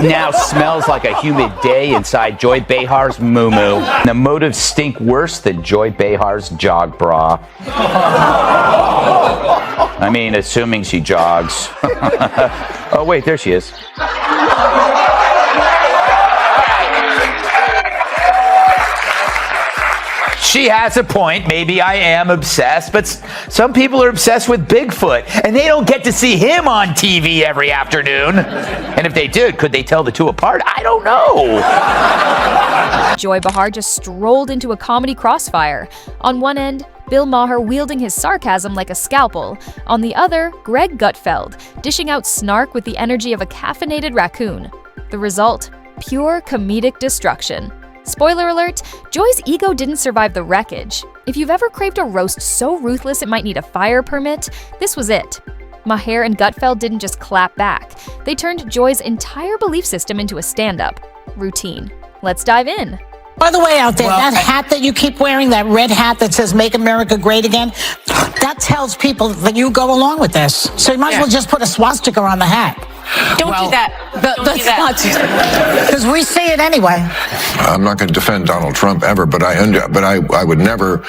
now smells like a humid day inside Joy Behar's moo-moo. The motives stink worse than Joy Behar's jog bra. I mean, assuming she jogs. Oh, wait, there she is. She has a point. Maybe I am obsessed, but some people are obsessed with Bigfoot, and they don't get to see him on TV every afternoon. And if they did, could they tell the two apart? I don't know. Joy Behar just strolled into a comedy crossfire. On one end, Bill Maher wielding his sarcasm like a scalpel. On the other, Greg Gutfeld, dishing out snark with the energy of a caffeinated raccoon. The result? Pure comedic destruction. Spoiler alert, Joy's ego didn't survive the wreckage. If you've ever craved a roast so ruthless it might need a fire permit, this was it. Maher and Gutfeld didn't just clap back. They turned Joy's entire belief system into a stand-up routine. Let's dive in. By the way, out there, that hat that you keep wearing, that red hat that says "Make America Great Again," that tells people that you go along with this. So you might as well just put a swastika on the hat. Don't do that. Don't do that. Because we see it anyway. I'm not going to defend Donald Trump ever, but I would never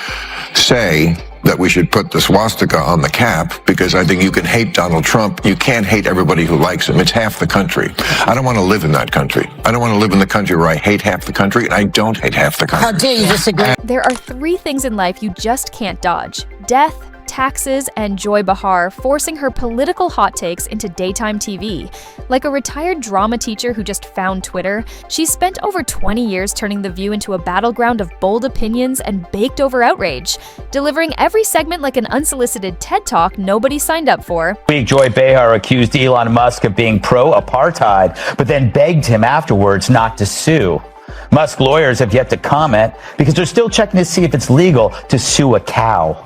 say that we should put the swastika on the cap, because I think you can hate Donald Trump. You can't hate everybody who likes him. It's half the country. I don't want to live in that country. I don't want to live in the country where I hate half the country, and I don't hate half the country. How dare you disagree? There are 3 things in life you just can't dodge: death, taxes, and Joy Behar forcing her political hot takes into daytime TV. Like a retired drama teacher who just found Twitter, she's spent over 20 years turning The View into a battleground of bold opinions and baked-over outrage, delivering every segment like an unsolicited TED Talk nobody signed up for. Joy Behar accused Elon Musk of being pro-apartheid, but then begged him afterwards not to sue. Musk lawyers have yet to comment because they're still checking to see if it's legal to sue a cow.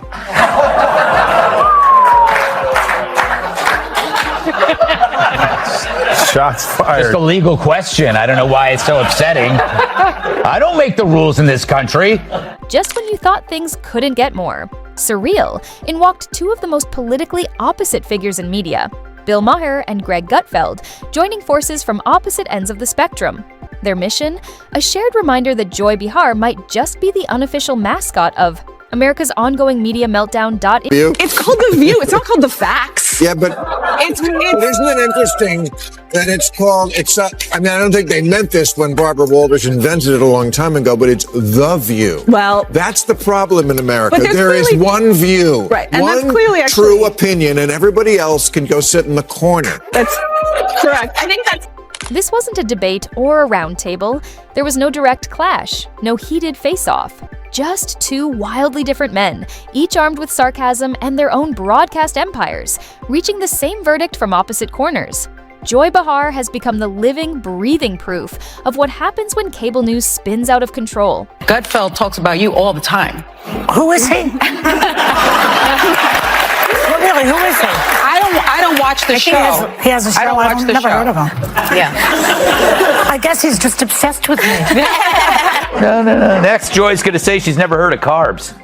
Shots fired. Just a legal question. I don't know why it's so upsetting. I don't make the rules in this country. Just when you thought things couldn't get more surreal, in walked 2 of the most politically opposite figures in media, Bill Maher and Greg Gutfeld, joining forces from opposite ends of the spectrum. Their mission? A shared reminder that Joy Behar might just be the unofficial mascot of America's ongoing media meltdown. It's called The View. It's not called The Facts. Yeah, but isn't it interesting that it's called, I don't think they meant this when Barbara Walters invented it a long time ago, but it's The View. Well, that's the problem in America. But there is one view, right, and one that's clearly true opinion, and everybody else can go sit in the corner. That's correct. I think that's... This wasn't a debate or a round table. There was no direct clash, no heated face-off. Just 2 wildly different men, each armed with sarcasm and their own broadcast empires, reaching the same verdict from opposite corners. Joy Behar has become the living, breathing proof of what happens when cable news spins out of control. Gutfeld talks about you all the time. Who is he? Really, who is he? I don't watch the show. He has a show. I don't watch the never show. heard of him. Yeah. I guess he's just obsessed with me. No. Next, Joy's going to say she's never heard of carbs.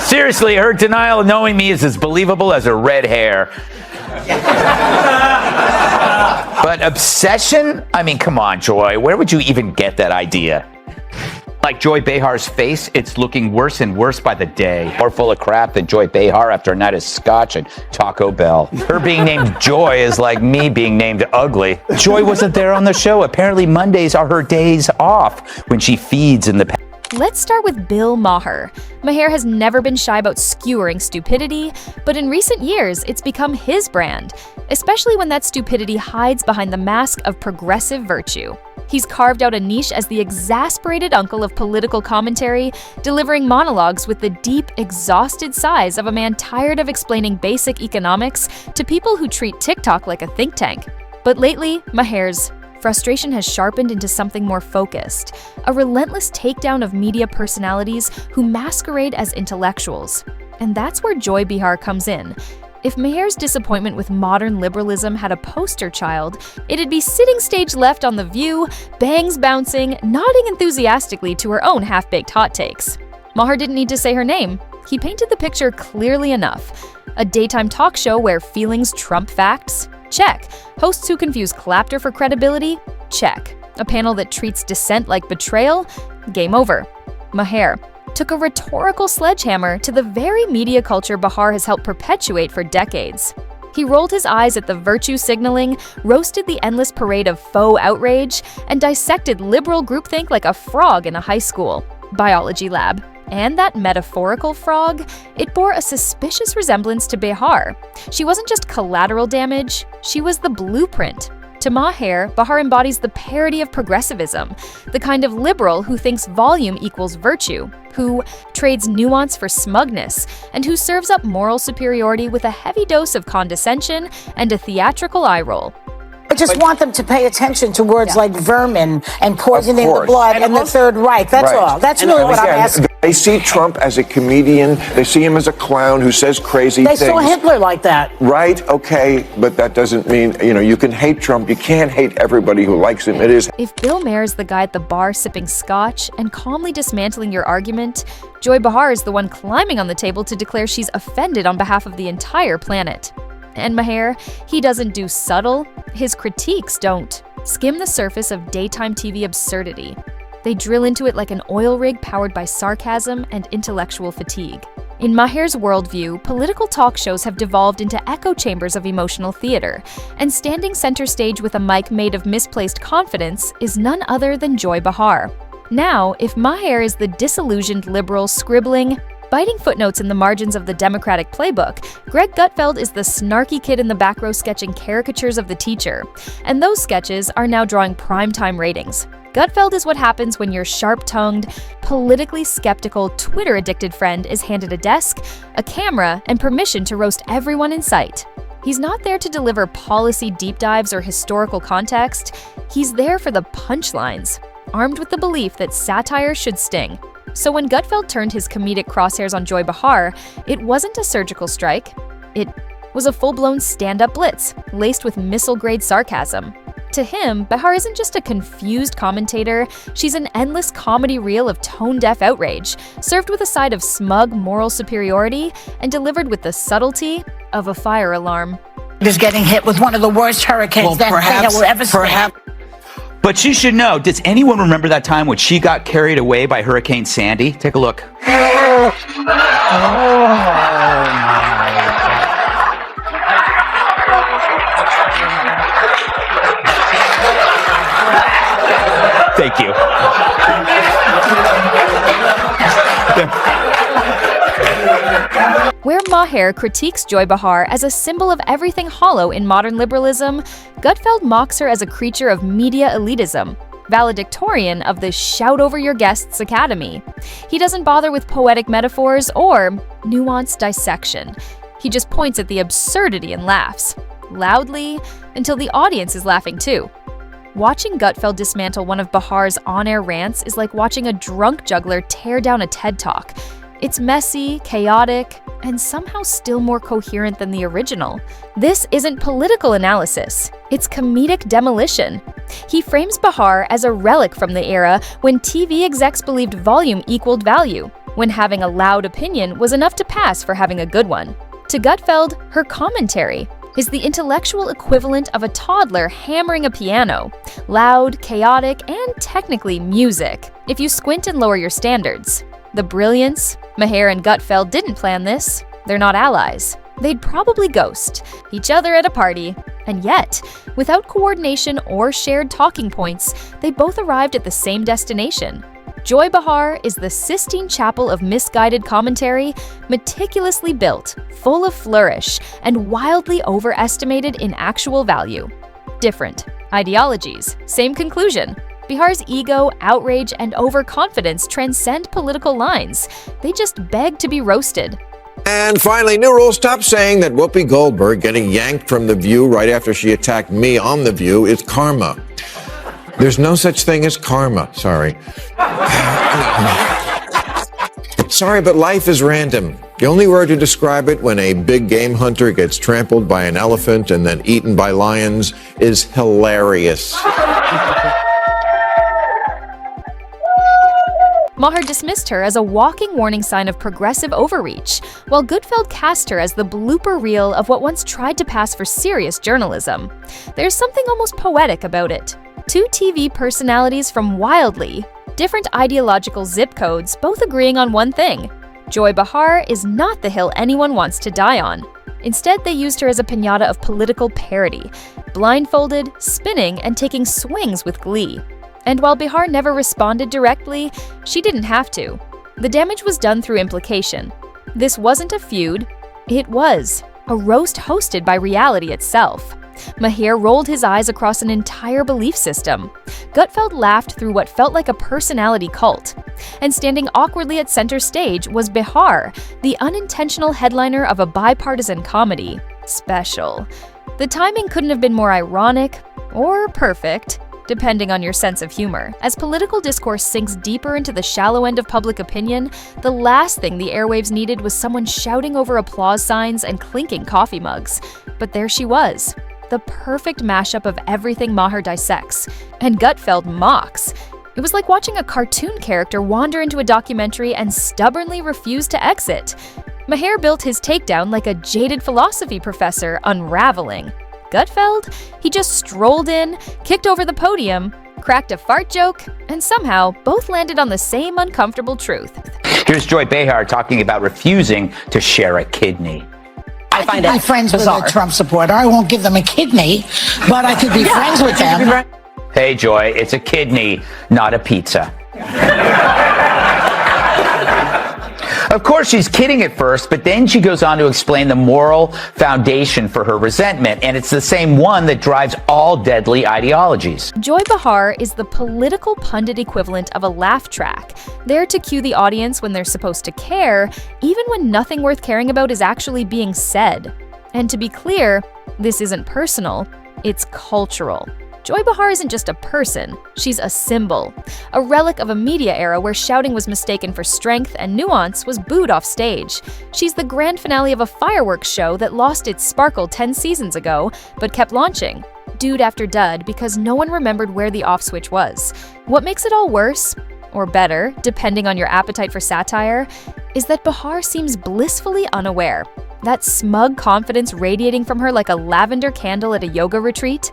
Seriously, her denial of knowing me is as believable as her red hair. But obsession? I mean, come on, Joy. Where would you even get that idea? Like Joy Behar's face, it's looking worse and worse by the day. More full of crap than Joy Behar after a night of scotch and Taco Bell. Her being named Joy is like me being named ugly. Joy wasn't there on the show. Apparently Mondays are her days off when she feeds in the... Let's start with Bill Maher. Maher has never been shy about skewering stupidity, but in recent years, it's become his brand, especially when that stupidity hides behind the mask of progressive virtue. He's carved out a niche as the exasperated uncle of political commentary, delivering monologues with the deep, exhausted sighs of a man tired of explaining basic economics to people who treat TikTok like a think tank. But lately, Maher's frustration has sharpened into something more focused, a relentless takedown of media personalities who masquerade as intellectuals. And that's where Joy Behar comes in. If Maher's disappointment with modern liberalism had a poster child, it'd be sitting stage left on The View, bangs bouncing, nodding enthusiastically to her own half-baked hot takes. Maher didn't need to say her name. He painted the picture clearly enough. A daytime talk show where feelings trump facts, Check. Hosts who confuse clapter for credibility? Check. A panel that treats dissent like betrayal? Game over. Maher took a rhetorical sledgehammer to the very media culture Behar has helped perpetuate for decades. He rolled his eyes at the virtue signaling, roasted the endless parade of faux outrage, and dissected liberal groupthink like a frog in a high school biology lab. And that metaphorical frog, it bore a suspicious resemblance to Behar. She wasn't just collateral damage, she was the blueprint. To Maher, Behar embodies the parody of progressivism, the kind of liberal who thinks volume equals virtue, who trades nuance for smugness, and who serves up moral superiority with a heavy dose of condescension and a theatrical eye roll. I just want them to pay attention to words like vermin and poisoning the blood and the Third Reich. That's all. That's really what I'm asking. They see Trump as a comedian. They see him as a clown who says crazy things. They saw Hitler like that. Right, okay, but that doesn't mean, you can hate Trump. You can't hate everybody who likes him. It is. If Bill Maher is the guy at the bar sipping scotch and calmly dismantling your argument, Joy Behar is the one climbing on the table to declare she's offended on behalf of the entire planet. And Maher, he doesn't do subtle, his critiques don't skim the surface of daytime TV absurdity. They drill into it like an oil rig powered by sarcasm and intellectual fatigue. In Maher's worldview, political talk shows have devolved into echo chambers of emotional theater, and standing center stage with a mic made of misplaced confidence is none other than Joy Behar. Now, if Maher is the disillusioned liberal scribbling, biting footnotes in the margins of the Democratic playbook, Greg Gutfeld is the snarky kid in the back row sketching caricatures of the teacher, and those sketches are now drawing primetime ratings. Gutfeld is what happens when your sharp-tongued, politically skeptical, Twitter-addicted friend is handed a desk, a camera, and permission to roast everyone in sight. He's not there to deliver policy deep dives or historical context. He's there for the punchlines, armed with the belief that satire should sting. So when Gutfeld turned his comedic crosshairs on Joy Behar, it wasn't a surgical strike. It was a full-blown stand-up blitz, laced with missile-grade sarcasm. To him, Behar isn't just a confused commentator, she's an endless comedy reel of tone-deaf outrage, served with a side of smug moral superiority and delivered with the subtlety of a fire alarm. Is getting hit with one of the worst hurricanes that will ever see. But she should know, does anyone remember that time when she got carried away by Hurricane Sandy? Take a look. Thank you. Where Maher critiques Joy Behar as a symbol of everything hollow in modern liberalism, Gutfeld mocks her as a creature of media elitism, valedictorian of the shout over your guests academy. He doesn't bother with poetic metaphors or nuanced dissection. He just points at the absurdity and laughs, loudly, until the audience is laughing too. Watching Gutfeld dismantle one of Behar's on-air rants is like watching a drunk juggler tear down a TED Talk. It's messy, chaotic, and somehow still more coherent than the original. This isn't political analysis, it's comedic demolition. He frames Behar as a relic from the era when TV execs believed volume equaled value, when having a loud opinion was enough to pass for having a good one. To Gutfeld, her commentary is the intellectual equivalent of a toddler hammering a piano, loud, chaotic, and technically music, if you squint and lower your standards. The brilliance? Maher and Gutfeld didn't plan this. They're not allies. They'd probably ghost each other at a party. And yet, without coordination or shared talking points, they both arrived at the same destination. Joy Behar is the Sistine Chapel of misguided commentary, meticulously built, full of flourish, and wildly overestimated in actual value. Different ideologies, same conclusion. Behar's ego, outrage, and overconfidence transcend political lines. They just beg to be roasted. And finally, new rule, stop saying that Whoopi Goldberg getting yanked from The View right after she attacked me on The View is karma. There's no such thing as karma, sorry. Sorry, but life is random. The only word to describe it when a big game hunter gets trampled by an elephant and then eaten by lions is hilarious. Maher dismissed her as a walking warning sign of progressive overreach, while Gutfeld cast her as the blooper reel of what once tried to pass for serious journalism. There's something almost poetic about it. Two TV personalities from wildly different ideological zip codes both agreeing on one thing. Joy Behar is not the hill anyone wants to die on. Instead, they used her as a piñata of political parody, blindfolded, spinning, and taking swings with glee. And while Bihar never responded directly, she didn't have to. The damage was done through implication. This wasn't a feud, it was a roast hosted by reality itself. Maher rolled his eyes across an entire belief system. Gutfeld laughed through what felt like a personality cult. And standing awkwardly at center stage was Bihar, the unintentional headliner of a bipartisan comedy special. The timing couldn't have been more ironic or perfect, depending on your sense of humor. As political discourse sinks deeper into the shallow end of public opinion, the last thing the airwaves needed was someone shouting over applause signs and clinking coffee mugs. But there she was, the perfect mashup of everything Maher dissects, and Gutfeld mocks. It was like watching a cartoon character wander into a documentary and stubbornly refuse to exit. Maher built his takedown like a jaded philosophy professor unraveling. Gutfeld? He just strolled in, kicked over the podium, cracked a fart joke, and somehow both landed on the same uncomfortable truth. Here's Joy Behar talking about refusing to share a kidney. I find my friends bizarre. With a Trump supporter. I won't give them a kidney, but I could be friends with them. Hey, Joy, it's a kidney, not a pizza. Of course, she's kidding at first, but then she goes on to explain the moral foundation for her resentment, and it's the same one that drives all deadly ideologies. Joy Behar is the political pundit equivalent of a laugh track, there to cue the audience when they're supposed to care, even when nothing worth caring about is actually being said. And to be clear, this isn't personal, it's cultural. Joy Behar isn't just a person, she's a symbol, a relic of a media era where shouting was mistaken for strength and nuance was booed off stage. She's the grand finale of a fireworks show that lost its sparkle 10 seasons ago, but kept launching, dude after dud, because no one remembered where the off switch was. What makes it all worse, or better, depending on your appetite for satire, is that Behar seems blissfully unaware. That smug confidence radiating from her like a lavender candle at a yoga retreat.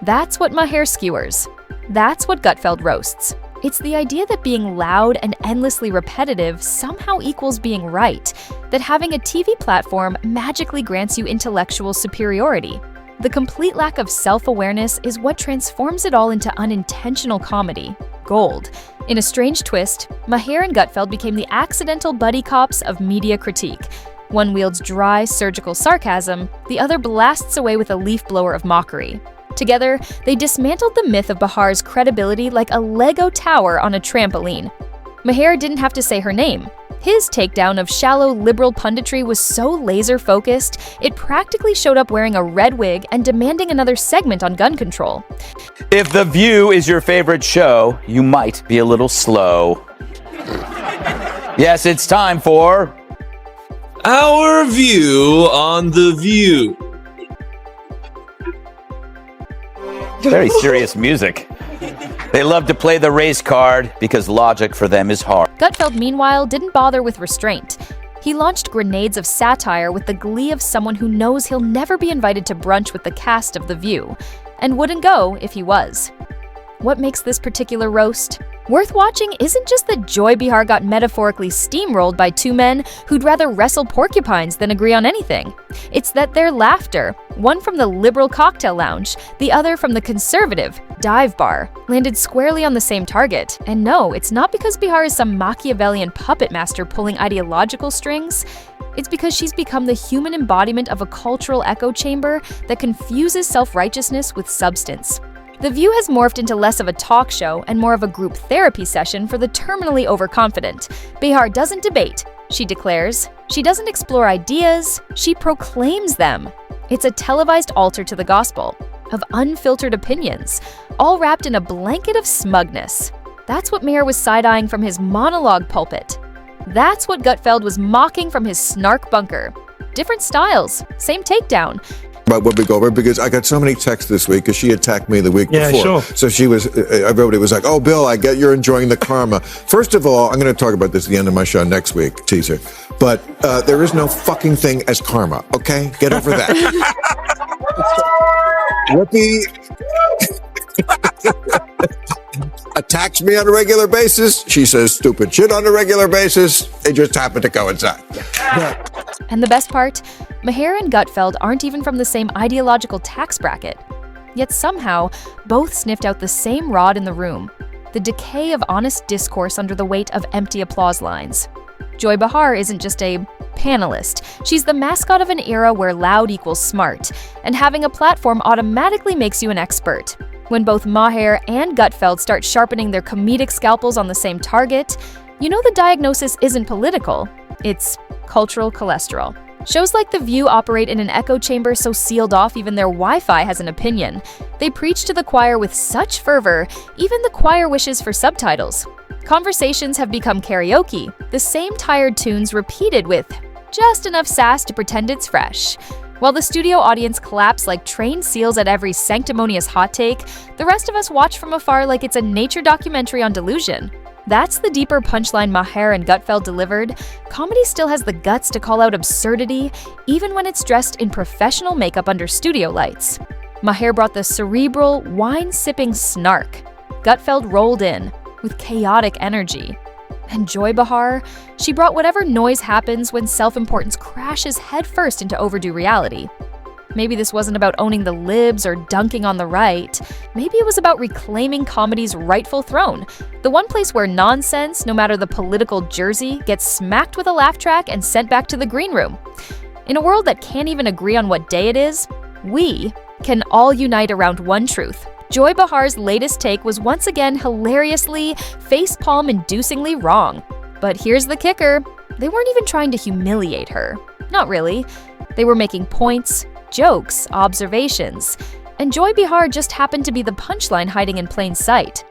That's what Maher skewers. That's what Gutfeld roasts. It's the idea that being loud and endlessly repetitive somehow equals being right, that having a TV platform magically grants you intellectual superiority. The complete lack of self-awareness is what transforms it all into unintentional comedy, gold. In a strange twist, Maher and Gutfeld became the accidental buddy cops of media critique. One wields dry, surgical sarcasm, the other blasts away with a leaf blower of mockery. Together, they dismantled the myth of Behar's credibility like a Lego tower on a trampoline. Maher didn't have to say her name. His takedown of shallow liberal punditry was so laser-focused, it practically showed up wearing a red wig and demanding another segment on gun control. If The View is your favorite show, you might be a little slow. Yes, it's time for Our View on The View. Very serious music. They love to play the race card because logic for them is hard. Gutfeld, meanwhile, didn't bother with restraint. He launched grenades of satire with the glee of someone who knows he'll never be invited to brunch with the cast of The View, and wouldn't go if he was. What makes this particular roast worth watching isn't just that Joy Behar got metaphorically steamrolled by two men who'd rather wrestle porcupines than agree on anything. It's that their laughter, one from the liberal cocktail lounge, the other from the conservative dive bar, landed squarely on the same target. And no, it's not because Behar is some Machiavellian puppet master pulling ideological strings. It's because she's become the human embodiment of a cultural echo chamber that confuses self-righteousness with substance. The View has morphed into less of a talk show and more of a group therapy session for the terminally overconfident. Behar doesn't debate, she declares. She doesn't explore ideas, she proclaims them. It's a televised altar to the gospel, of unfiltered opinions, all wrapped in a blanket of smugness. That's what Maher was side-eyeing from his monologue pulpit. That's what Gutfeld was mocking from his snark bunker. different styles, same takedown. About Whoopi Goldberg, because I got so many texts this week because she attacked me the week before. Sure. So she was, everybody was like, "Oh, Bill, I get you're enjoying the karma." First of all, I'm going to talk about this at the end of my show next week, teaser. But there is no fucking thing as karma, okay? Get over that. Whoopi attacks me on a regular basis. She says stupid shit on a regular basis. They just happen to coincide. And the best part? Maher and Gutfeld aren't even from the same ideological tax bracket. Yet somehow, both sniffed out the same rod in the room, the decay of honest discourse under the weight of empty applause lines. Joy Behar isn't just a panelist. She's the mascot of an era where loud equals smart, and having a platform automatically makes you an expert. When both Maher and Gutfeld start sharpening their comedic scalpels on the same target, you know the diagnosis isn't political, it's cultural cholesterol. Shows like The View operate in an echo chamber so sealed off even their Wi-Fi has an opinion. They preach to the choir with such fervor, even the choir wishes for subtitles. Conversations have become karaoke, the same tired tunes repeated with just enough sass to pretend it's fresh. While the studio audience claps like trained seals at every sanctimonious hot take, the rest of us watch from afar like it's a nature documentary on delusion. That's the deeper punchline Maher and Gutfeld delivered. Comedy still has the guts to call out absurdity, even when it's dressed in professional makeup under studio lights. Maher brought the cerebral, wine-sipping snark. Gutfeld rolled in with chaotic energy. And Joy Behar, she brought whatever noise happens when self-importance crashes headfirst into overdue reality. Maybe this wasn't about owning the libs or dunking on the right. Maybe it was about reclaiming comedy's rightful throne, the one place where nonsense, no matter the political jersey, gets smacked with a laugh track and sent back to the green room. In a world that can't even agree on what day it is, we can all unite around one truth. Joy Behar's latest take was once again hilariously, facepalm-inducingly wrong. But here's the kicker. They weren't even trying to humiliate her. Not really. They were making points, jokes, observations, and Joy Behar just happened to be the punchline hiding in plain sight.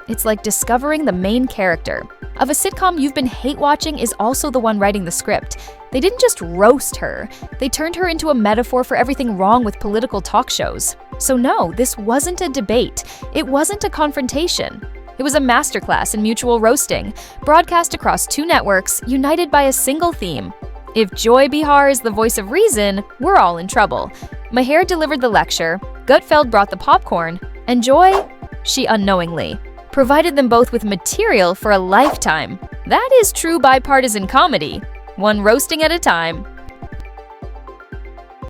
It's like discovering the main character of a sitcom you've been hate-watching is also the one writing the script. They didn't just roast her, they turned her into a metaphor for everything wrong with political talk shows. So no, this wasn't a debate, it wasn't a confrontation. It was a masterclass in mutual roasting, broadcast across 2 networks, united by a single theme. If Joy Behar is the voice of reason, we're all in trouble. Maher delivered the lecture, Gutfeld brought the popcorn, and Joy, she unknowingly, provided them both with material for a lifetime. That is true bipartisan comedy, one roasting at a time.